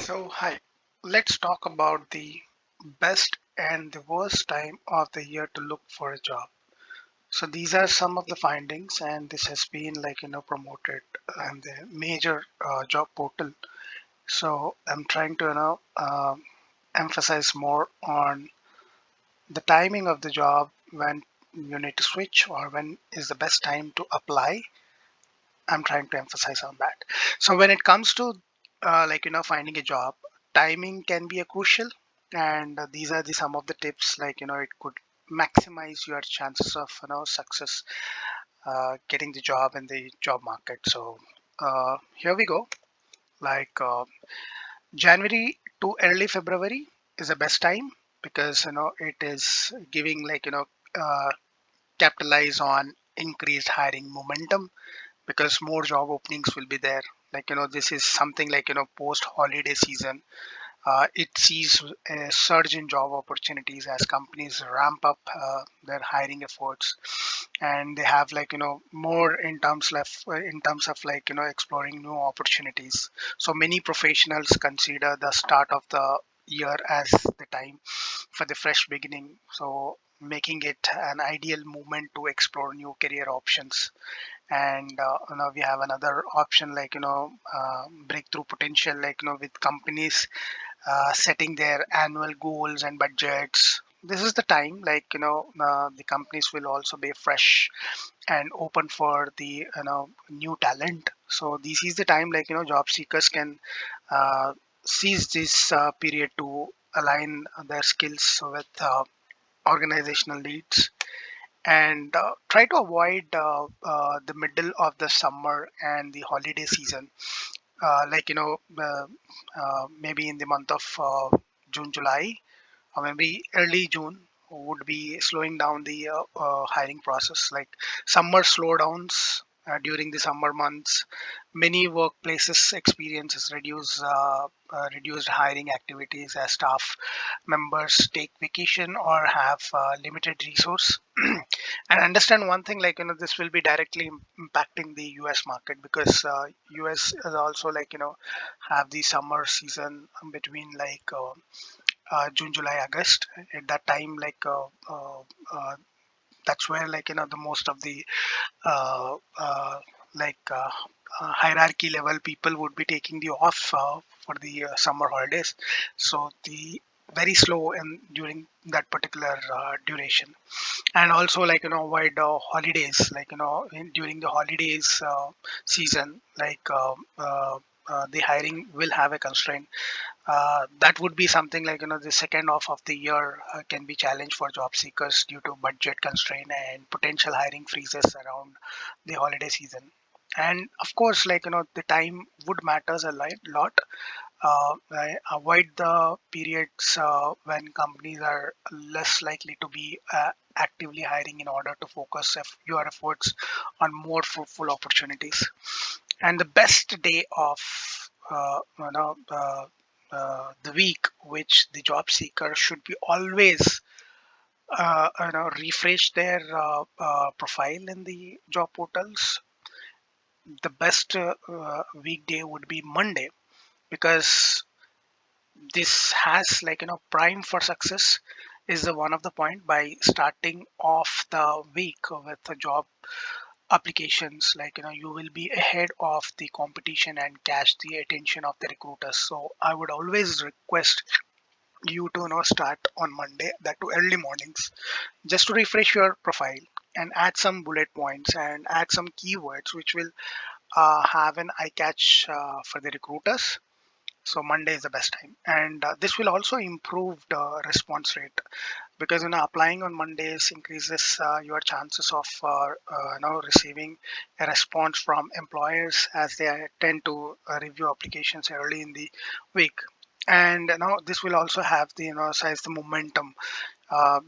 So, hi, let's talk about the best and the worst time of the year to look for a job. So, these are some of the findings, and this has been promoted on the major job portal. So, I'm trying to emphasize more on the timing of the job when you need to switch or when is the best time to apply. I'm trying to emphasize on that. So when it comes to finding a job, timing can be a crucial, and these are the some of the tips it could maximize your chances of success getting the job in the job market. So here we go. Like January to early February is the best time because it is giving capitalize on increased hiring momentum because more job openings will be there. This is something post holiday season. It sees a surge in job opportunities as companies ramp up their hiring efforts, and they have more in terms of exploring new opportunities. So many professionals consider the start of the year as the time for the fresh beginning, so making it an ideal moment to explore new career options. And we have another option breakthrough potential, with companies setting their annual goals and budgets. This is the time the companies will also be fresh and open for the new talent. So this is the time job seekers can uh, seize this period to align their skills with organizational needs, and try to avoid the middle of the summer and the holiday season, maybe in the month of June, July, or maybe early June would be slowing down the hiring process. Like summer slowdowns during the summer months, many workplaces experiences reduced hiring activities as staff members take vacation or have limited resource. And understand one thing, this will be directly impacting the US market because US is also have the summer season between June, July, August. At that time, that's where the most of the uh, uh, like hierarchy level people would be taking the off for the summer holidays. So the very slow and during that particular duration. And also avoid holidays, during the holidays season, the hiring will have a constraint. That would be something the second half of the year can be challenged for job seekers due to budget constraint and potential hiring freezes around the holiday season. And of course, the time would matters a lot. Avoid the periods when companies are less likely to be actively hiring in order to focus your efforts on more fruitful opportunities. And the best day of the week which the job seeker should be always refresh their profile in the job portals. The best weekday would be Monday because this has prime for success is the one of the point by starting off the week with a job applications. You will be ahead of the competition and catch the attention of the recruiters. So I would always request you to start on Monday, that to early mornings, just to refresh your profile and add some bullet points and add some keywords which will have an eye catch for the recruiters. So Monday is the best time, and this will also improve the response rate because applying on Mondays increases your chances of receiving a response from employers as they tend to review applications early in the week. And this will also have the size the momentum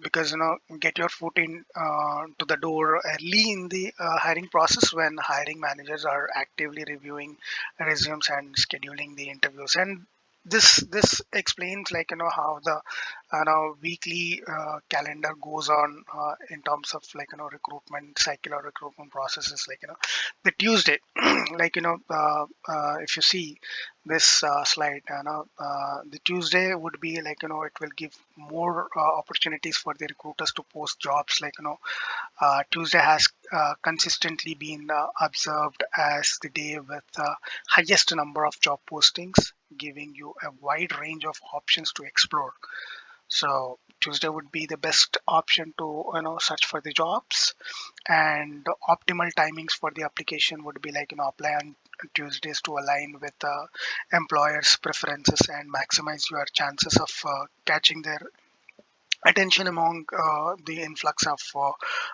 because get your foot in to the door early in the hiring process when hiring managers are actively reviewing resumes and scheduling the interviews. And this explains how the weekly calendar goes on in terms of recruitment cycle or recruitment processes. The Tuesday, if you see this slide, the Tuesday would be like, it will give more opportunities for the recruiters to post jobs. Like, Tuesday has consistently been observed as the day with highest number of job postings, giving you a wide range of options to explore. So Tuesday would be the best option to, search for the jobs. And the optimal timings for the application would be like, apply on Tuesdays to align with employers' preferences and maximize your chances of catching their attention among the influx of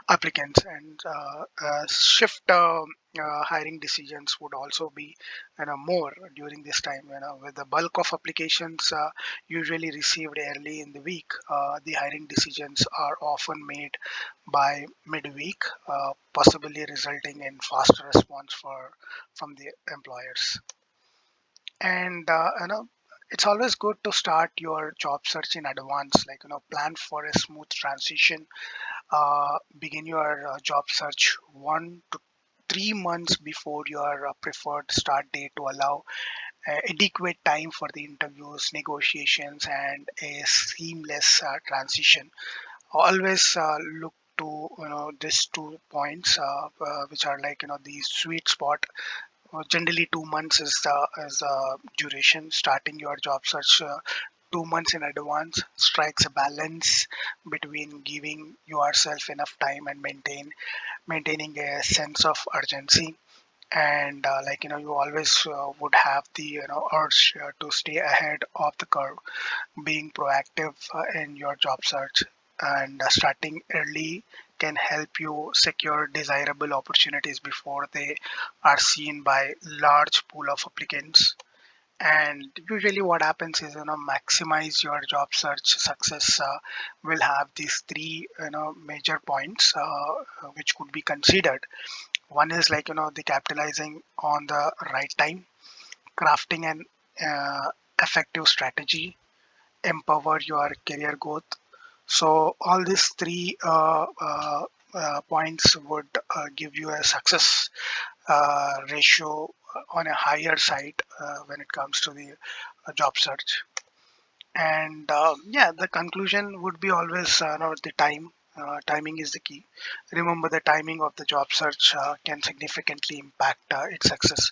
applicants. And shift hiring decisions would also be, more during this time, with the bulk of applications usually received early in the week. The hiring decisions are often made by midweek, possibly resulting in faster response from the employers. And it's always good to start your job search in advance, like, plan for a smooth transition. Begin your job search 1 to 3 months before your preferred start date to allow adequate time for the interviews, negotiations, and a seamless transition. Always look to, these 2 points, which are like, the sweet spot. Generally, 2 months is the duration. Starting your job search 2 months in advance strikes a balance between giving yourself enough time and maintaining a sense of urgency. And like, you always would have the, urge to stay ahead of the curve. Being proactive in your job search and starting early can help you secure desirable opportunities before they are seen by large pool of applicants. And usually what happens is, maximize your job search success will have these three, major points which could be considered. One is like, the capitalizing on the right time, crafting an effective strategy, empower your career growth. So all these three points would give you a success ratio on a higher side when it comes to the job search. And yeah, the conclusion would be always, the time. Timing is the key. Remember, the timing of the job search can significantly impact its success.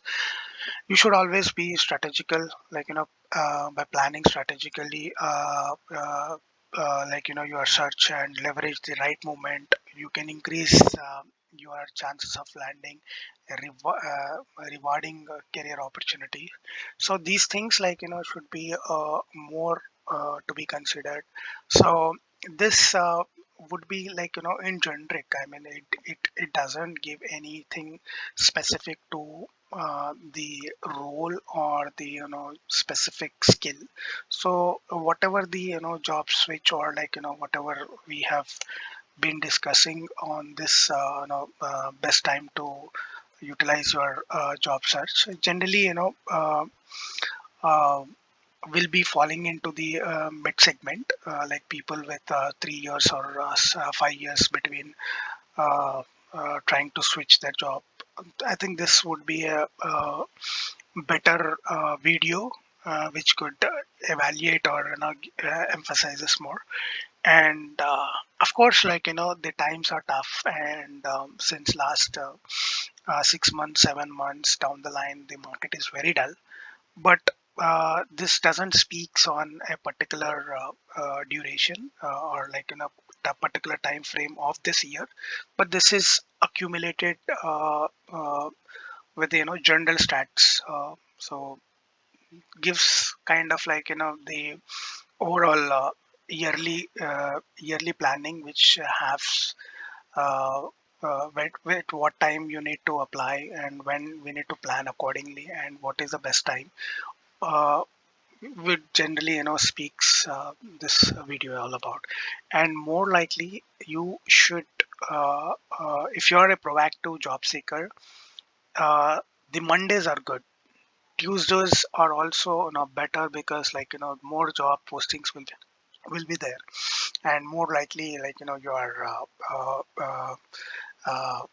You should always be strategical, like, by planning strategically, like, your search and leverage the right moment, you can increase your chances of landing a rewarding career opportunity. So these things, like, should be more to be considered. So this would be like, in generic, I mean, it doesn't give anything specific to the role or the, specific skill. So whatever the, job switch, or like, whatever we have been discussing on this, best time to utilize your job search, generally, uh, will be falling into the mid segment, like people with 3 years or 5 years between trying to switch their job. I think this would be a better video which could evaluate or, emphasize this more. And of course, like, the times are tough, and since last 6 months, 7 months down the line, the market is very dull. But this doesn't speaks on a particular duration, or like, a particular time frame of this year, but this is accumulated with, general stats. So gives kind of like, the overall yearly planning, which has with what time you need to apply, and when we need to plan accordingly, and what is the best time. uh, which generally, speaks this video all about. And more likely, you should, if you are a proactive job seeker, uh, the Mondays are good. Tuesdays are also, better, because like, more job postings will be there, and more likely, like, your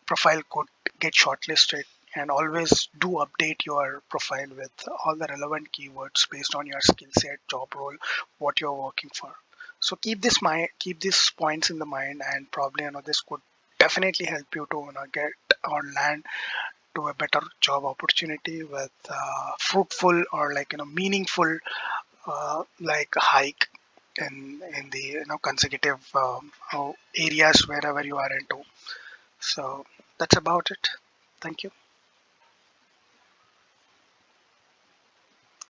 profile could get shortlisted. and always do update your profile with all the relevant keywords based on your skill set, job role, what you're working for. So keep these points in the mind, and probably this could definitely help you to get or land to a better job opportunity with fruitful or meaningful like hike in the consecutive areas wherever you are into. So that's about it. Thank you.